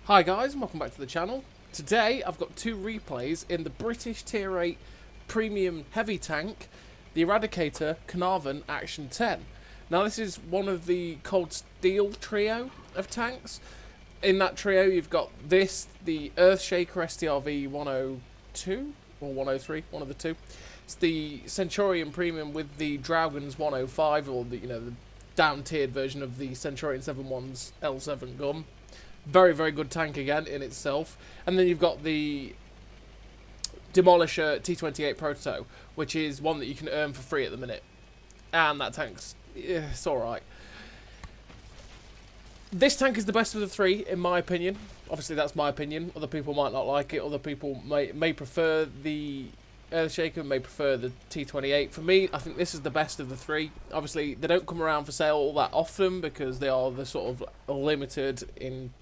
Hi guys, and welcome back to the channel. Today I've got two replays in the British Tier 8 Premium Heavy Tank, the Eradicator Caernarvon Action 10. Now this is one of the Cold Steel trio of tanks. In that trio you've got this, the Earthshaker STRV 102 or 103, one of the two. It's the Centurion Premium with the Draugons 105, or the down-tiered version of the Centurion 71's L7 gun. Very, very good tank again in itself. And then you've got the Demolisher T28 Proto, which is one that you can earn for free at the minute. And that tank's, it's alright. This tank is the best of the three, in my opinion. Obviously, that's my opinion. Other people might not like it. Other people may prefer the Earthshaker, may prefer the T28. For me, I think this is the best of the three. Obviously, they don't come around for sale all that often because they are the sort of limited, in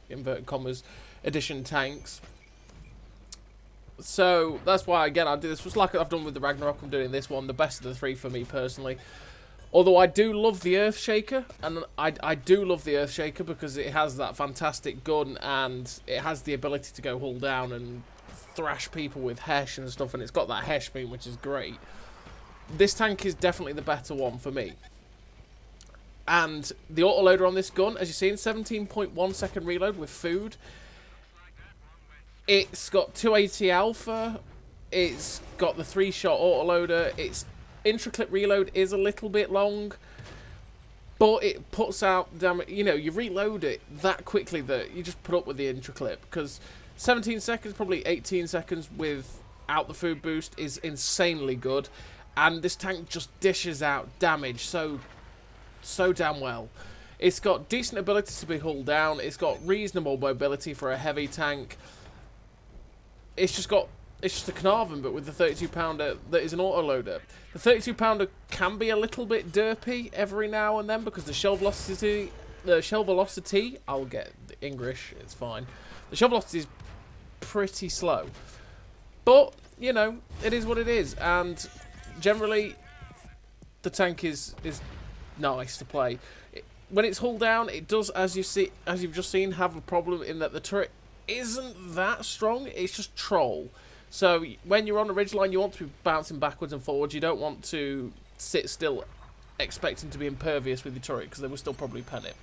inverted commas, edition tanks. So that's why, again, I do this. Just like I've done with the Ragnarok, I'm doing this one, the best of the three for me personally. Although I do love the Earthshaker, and I do love the Earthshaker because it has that fantastic gun and it has the ability to go hull down and thrash people with Hesh and stuff, and it's got that Hesh beam, which is great. This tank is definitely the better one for me. And the autoloader on this gun, as you've seen, 17.1 second reload with food. It's got 280 alpha. It's got the 3-shot autoloader. Its intra-clip reload is a little bit long, but it puts out, damn it, you reload it that quickly that you just put up with the intra-clip, because 17 seconds, probably 18 seconds without the food boost is insanely good. And this tank just dishes out damage so damn well. It's got decent ability to be hulled down. It's got reasonable mobility for a heavy tank. It's just a Caernarvon, but with the 32-pounder that is an autoloader. The 32-pounder can be a little bit derpy every now and then because the shell velocity, I'll get the English, it's fine. The shell velocity is pretty slow, but it is what it is, and generally the tank is nice to play. When it's hull down, it does, as you've just seen, have a problem in that the turret isn't that strong. It's just troll. So when you're on a ridgeline, you want to be bouncing backwards and forwards. You don't want to sit still expecting to be impervious with your turret, because they will still probably pen it.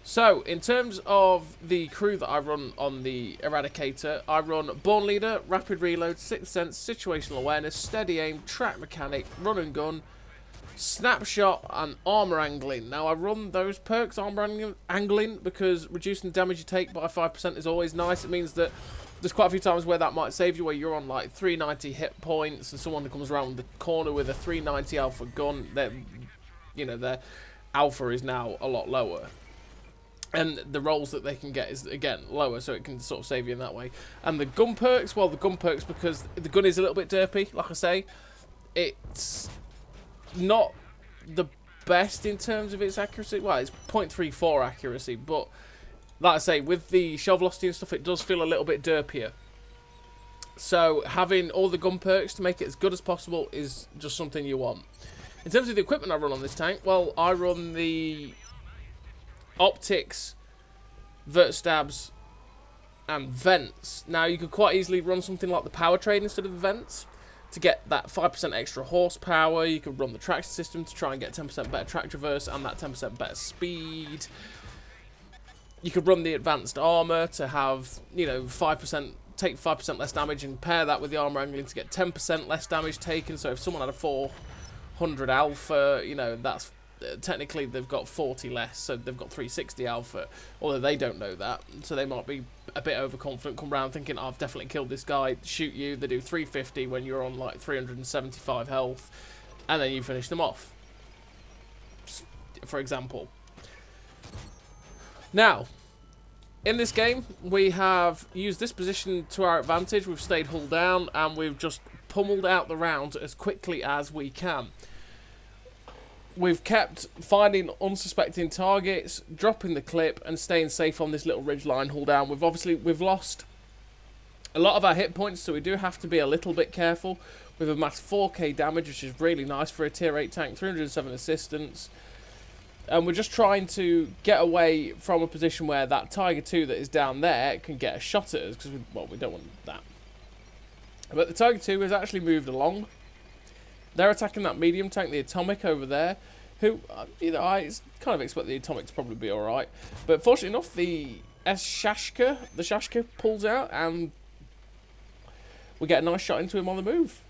So, in terms of the crew that I run on the Eradicator, I run Born Leader, Rapid Reload, Sixth Sense, Situational Awareness, Steady Aim, Track Mechanic, Run and Gun, Snapshot, and Armour Angling. Now, I run those perks, Armour Angling, because reducing the damage you take by 5% is always nice. It means that there's quite a few times where that might save you, where you're on like 390 hit points and someone comes around the corner with a 390 alpha gun, their alpha is now a lot lower. And the rolls that they can get is, again, lower, so it can sort of save you in that way. And the gun perks, well, the gun perks, because the gun is a little bit derpy, like I say, it's not the best in terms of its accuracy. Well, it's 0.34 accuracy, but like I say, with the shell velocity and stuff, it does feel a little bit derpier. So having all the gun perks to make it as good as possible is just something you want. In terms of the equipment I run on this tank, well, I run the optics, vert stabs, and vents. Now, you could quite easily run something like the power trade instead of the vents to get that 5% extra horsepower. You could run the traction system to try and get 10% better track traverse and that 10% better speed. You could run the advanced armor to have, 5%, take 5% less damage, and pair that with the armor angling to get 10% less damage taken. So if someone had a 400 alpha, that's technically they've got 40 less, so they've got 360 alpha, although they don't know that, so they might be a bit overconfident, come around thinking, I've definitely killed this guy, shoot you. They do 350 when you're on like 375 health, and then you finish them off, for example. Now, in this game, we have used this position to our advantage. We've stayed hull down, and we've just pummeled out the rounds as quickly as we can. We've kept finding unsuspecting targets, dropping the clip, and staying safe on this little ridgeline hull down. We've lost a lot of our hit points, so we do have to be a little bit careful. We've amassed 4k damage, which is really nice for a tier 8 tank, 307 assistance. And we're just trying to get away from a position where that Tiger 2 that is down there can get a shot at us, because, we don't want that. But the Tiger 2 has actually moved along. They're attacking that medium tank, the Atomic, over there, who, I kind of expect the Atomic to probably be alright. But fortunately enough, the Shashka pulls out, and we get a nice shot into him on the move.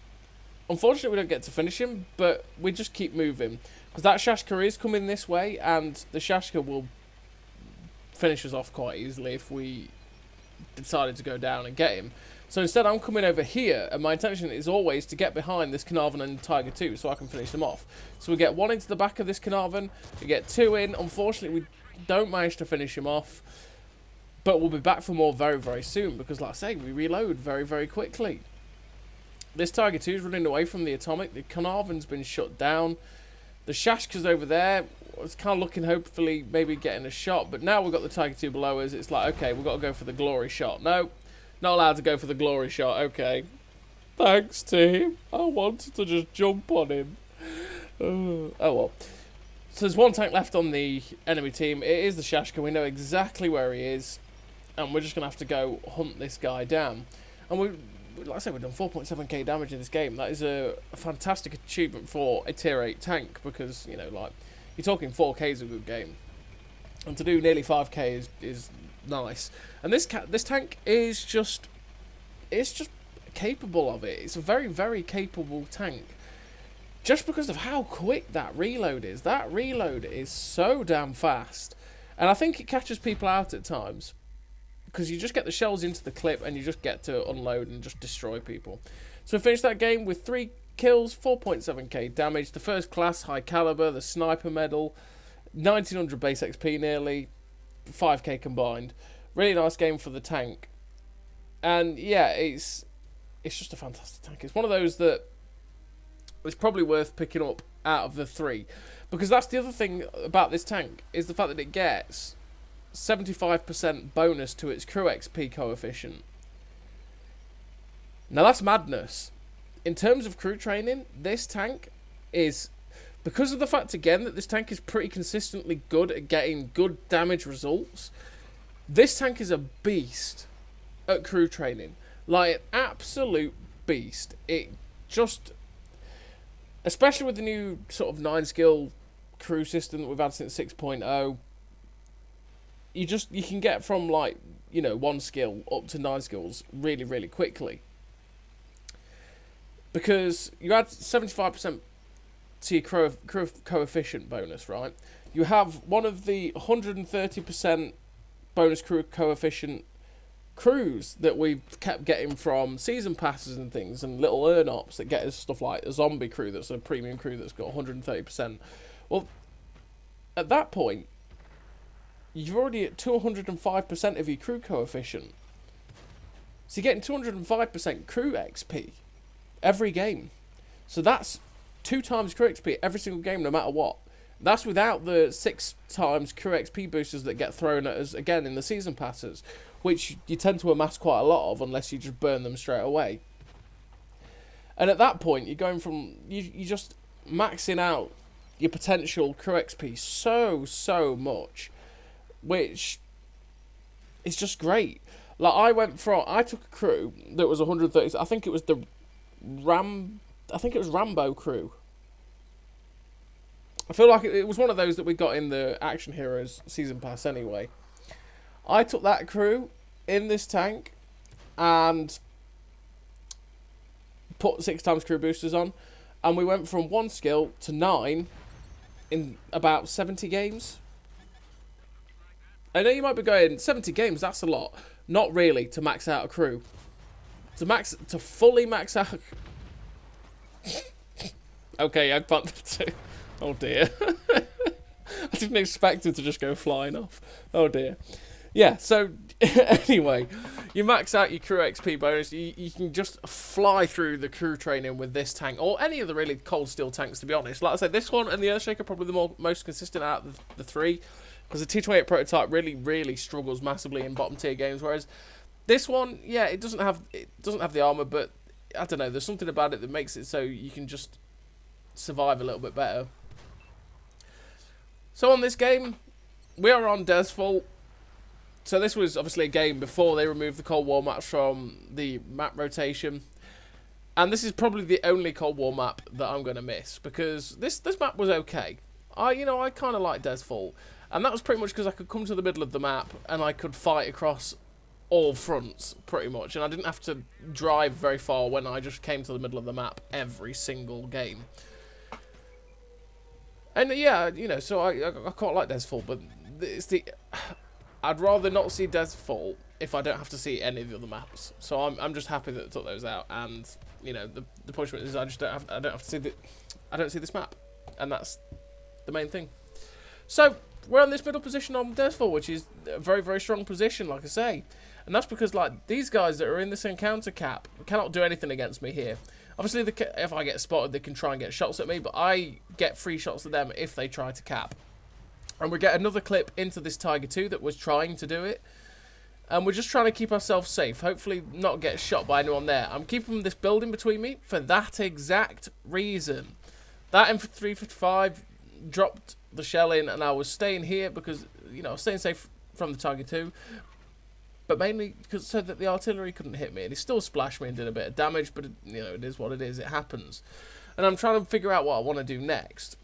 Unfortunately, we don't get to finish him, but we just keep moving. Because that Shashka is coming this way, and the Shashka will finish us off quite easily if we decided to go down and get him. So instead, I'm coming over here, and my intention is always to get behind this Caernarvon and Tiger 2 so I can finish them off. So we get one into the back of this Caernarvon, we get two in. Unfortunately, we don't manage to finish him off, but we'll be back for more very, very soon, because like I say, we reload very, very quickly. This Tiger 2 is running away from the Atomic. The Caernarvon's been shut down. The Shashka's over there. It's kind of looking, hopefully, maybe getting a shot. But now we've got the Tiger 2 below us. It's like, okay, we've got to go for the glory shot. No, not allowed to go for the glory shot. Okay. Thanks, team. I wanted to just jump on him. Oh, well. So there's one tank left on the enemy team. It is the Shashka. We know exactly where he is. And we're just going to have to go hunt this guy down. And like I said, we've done 4.7k damage in this game. That is a fantastic achievement for a tier 8 tank, because, you know, like, you're talking 4k is a good game. And to do nearly 5k is nice. And this tank is just capable of it. It's a very, very capable tank. Just because of how quick that reload is. That reload is so damn fast. And I think it catches people out at times, because you just get the shells into the clip and you just get to unload and just destroy people. So we finished that game with 3 kills, 4.7k damage, the first class, high caliber, the sniper medal, 1900 base XP nearly, 5k combined. Really nice game for the tank. And yeah, it's just a fantastic tank. It's one of those that is probably worth picking up out of the 3. Because that's the other thing about this tank, is the fact that it gets 75% bonus to its crew XP coefficient. Now that's madness. In terms of crew training, this tank is, because of the fact again that this tank is pretty consistently good at getting good damage results, this tank is a beast at crew training. Like an absolute beast. It just, especially with the new sort of 9 skill crew system that we've had since 6.0, you can get from, like, you know, 1 skill up to 9 skills really, really quickly. Because you add 75% to your crew coefficient bonus, right? You have one of the 130% bonus crew coefficient crews that we've kept getting from season passes and things, and little earn ops that get us stuff like a zombie crew that's a premium crew that's got 130%. Well, at that point, you're already at 205% of your crew coefficient. So you're getting 205% crew XP every game. So that's 2 times crew XP every single game, no matter what. That's without the 6 times crew XP boosters that get thrown at us again in the season passes, which you tend to amass quite a lot of unless you just burn them straight away. And at that point, you're going from, you're just maxing out your potential crew XP so much, which is just great. Like, I took a crew that was 130, I think it was Rambo crew. I feel like it was one of those that we got in the Action Heroes season pass anyway. I took that crew in this tank and put 6 times crew boosters on, and we went from 1 skill to 9 in about 70 games. I know you might be going, 70 games, that's a lot. Not really, to max out a crew. To fully max out... Okay, I bumped it too. Oh dear. I didn't expect it to just go flying off. Oh dear. Yeah, so anyway, you max out your crew XP bonus. You can just fly through the crew training with this tank, or any of the really cold steel tanks, to be honest. Like I said, this one and the Earthshaker are probably the most consistent out of the 3, because the T28 prototype really struggles massively in bottom tier games, whereas this one, yeah, it doesn't have the armor, but I don't know, there's something about it that makes it so you can just survive a little bit better. So on this game, we are on Desfall. So this was obviously a game before they removed the Cold War maps from the map rotation. And this is probably the only Cold War map that I'm going to miss, because this map was okay. I kind of like Desfall. And that was pretty much because I could come to the middle of the map and I could fight across all fronts, pretty much. And I didn't have to drive very far when I just came to the middle of the map every single game. And yeah, so I quite like Desfall, but I'd rather not see Desfall if I don't have to see any of the other maps. So I'm just happy that they took those out, and the punishment is I don't have to see I don't see this map, and that's the main thing. So we're on this middle position on Desfall, which is a very, very strong position, like I say, and that's because like these guys that are in this encounter cap cannot do anything against me here. Obviously, if I get spotted, they can try and get shots at me, but I get free shots at them if they try to cap. And we get another clip into this Tiger 2 that was trying to do it. And we're just trying to keep ourselves safe. Hopefully not get shot by anyone there. I'm keeping this building between me for that exact reason. That M355 dropped the shell in, and I was staying here because, I was staying safe from the Tiger 2. But mainly because so that the artillery couldn't hit me. And he still splashed me and did a bit of damage, but, it is what it is. It happens. And I'm trying to figure out what I want to do next.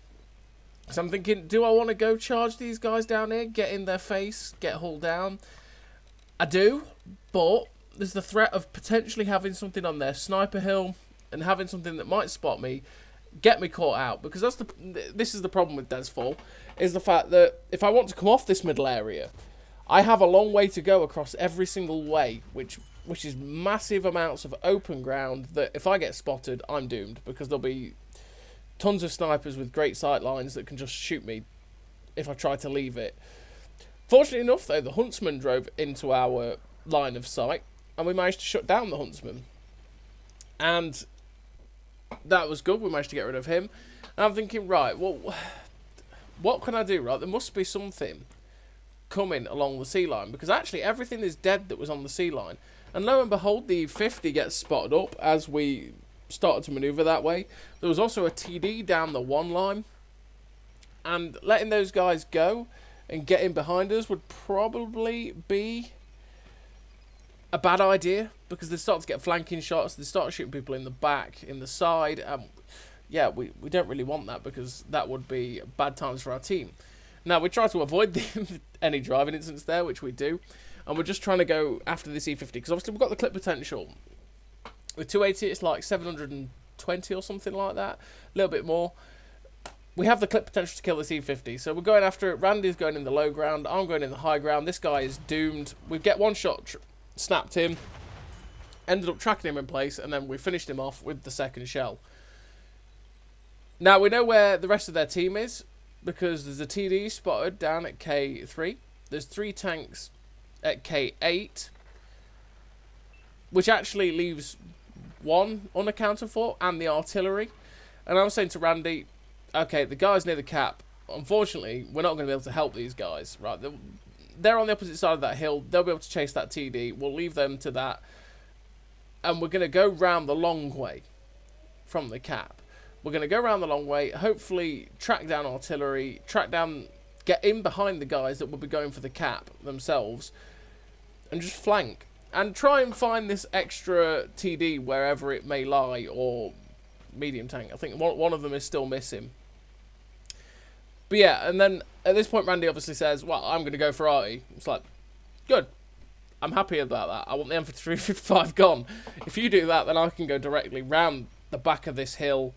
So I'm thinking, do I want to go charge these guys down here, get in their face, get hulled down? I do, but there's the threat of potentially having something on their sniper hill and having something that might spot me, get me caught out. Because this is the problem with Desfall, is the fact that if I want to come off this middle area, I have a long way to go across every single way, which is massive amounts of open ground that if I get spotted, I'm doomed, because there'll be tons of snipers with great sight lines that can just shoot me if I try to leave it. Fortunately enough, though, the Huntsman drove into our line of sight, and we managed to shut down the Huntsman. And that was good. We managed to get rid of him. And I'm thinking, right, well, what can I do, right? There must be something coming along the sea line, because actually everything is dead that was on the sea line. And lo and behold, the 50 gets spotted up as we started to maneuver that way. There was also a TD down the one line, and letting those guys go and get in behind us would probably be a bad idea, because they start to get flanking shots, they start shooting people in the back, in the side. Yeah, we don't really want that, because that would be bad times for our team. Now, we try to avoid any driving incidents there, which we do, and we're just trying to go after this E50, because obviously we've got the clip potential. With 280, it's like 720 or something like that, a little bit more. We have the clip potential to kill this E50, so we're going after it. Randy's going in the low ground, I'm going in the high ground. This guy is doomed. We get one shot, snapped him, ended up tracking him in place, and then we finished him off with the second shell. Now, we know where the rest of their team is, because there's a TD spotted down at K3. There's 3 tanks at K8, which actually leaves 1 unaccounted for, and the artillery. And I was saying to Randy, okay, the guys near the cap, unfortunately, we're not going to be able to help these guys, right? They're on the opposite side of that hill. They'll be able to chase that TD. We'll leave them to that. And we're going to go round the long way from the cap. We're going to go around the long way, hopefully track down artillery, get in behind the guys that will be going for the cap themselves, and just flank. And try and find this extra TD wherever it may lie, or medium tank. I think one of them is still missing. But yeah, and then at this point Randy obviously says, well, I'm going to go for arty. It's like, good. I'm happy about that. I want the M355 gone. If you do that, then I can go directly round the back of this hill,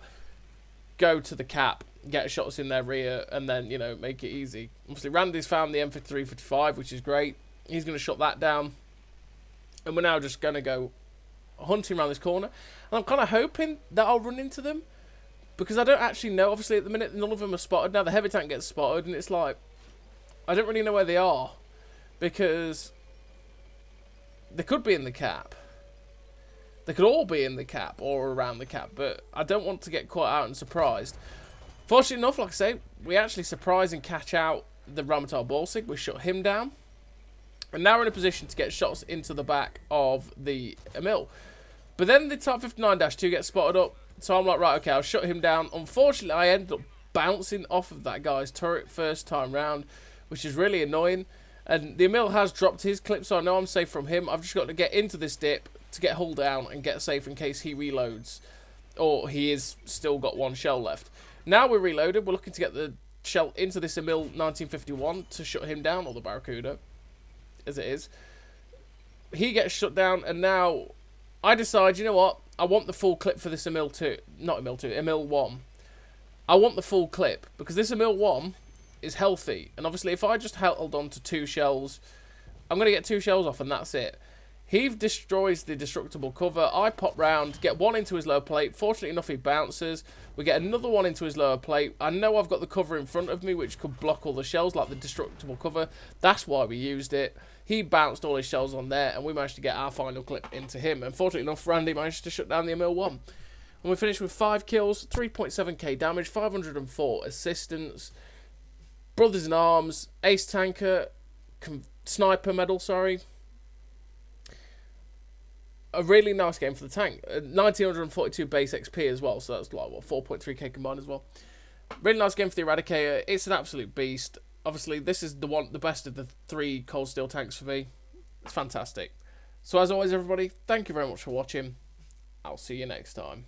go to the cap, get shots in their rear, and then, make it easy. Obviously, Randy's found the M355, which is great. He's going to shut that down. And we're now just going to go hunting around this corner. And I'm kind of hoping that I'll run into them, because I don't actually know. Obviously, at the minute, none of them are spotted. Now, the heavy tank gets spotted, and it's like, I don't really know where they are, because they could be in the cap. They could all be in the cap or around the cap, but I don't want to get caught out and surprised. Fortunately enough, like I say, we actually surprise and catch out the Ramatar Balsig. We shut him down. And now we're in a position to get shots into the back of the Emil. But then the Type 59-2 gets spotted up. So I'm like, right, okay, I'll shut him down. Unfortunately, I ended up bouncing off of that guy's turret first time round, which is really annoying. And the Emil has dropped his clip, so I know I'm safe from him. I've just got to get into this dip to get hull down and get safe in case he reloads. Or he is still got one shell left. Now we're reloaded. We're looking to get the shell into this Emil 1951 to shut him down, or the Barracuda, as it is. He gets shut down, and now I decide, you know what? I want the full clip for this Emil 2. Not Emil 2, Emil 1. I want the full clip, because this Emil 1 is healthy. And obviously, if I just held on to 2 shells, I'm going to get 2 shells off, and that's it. He destroys the destructible cover. I pop round, get 1 into his lower plate. Fortunately enough, he bounces. We get another 1 into his lower plate. I know I've got the cover in front of me, which could block all the shells, like the destructible cover. That's why we used it. He bounced all his shells on there, and we managed to get our final clip into him. And fortunately enough, Randy managed to shut down the Emil 1. And we finished with 5 kills, 3.7k damage, 504 assistance. Brothers in Arms, Ace Tanker, Sniper Medal, sorry. A really nice game for the tank. 1942 base XP as well, so that's like, what, 4.3k combined as well. Really nice game for the Eradicator. It's an absolute beast. Obviously, this is the best of the 3 cold steel tanks for me. It's fantastic. So as always, everybody, thank you very much for watching. I'll see you next time.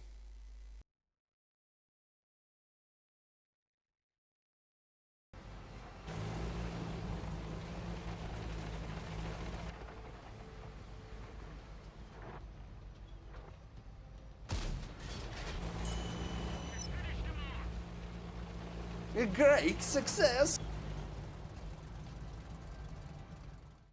A great success!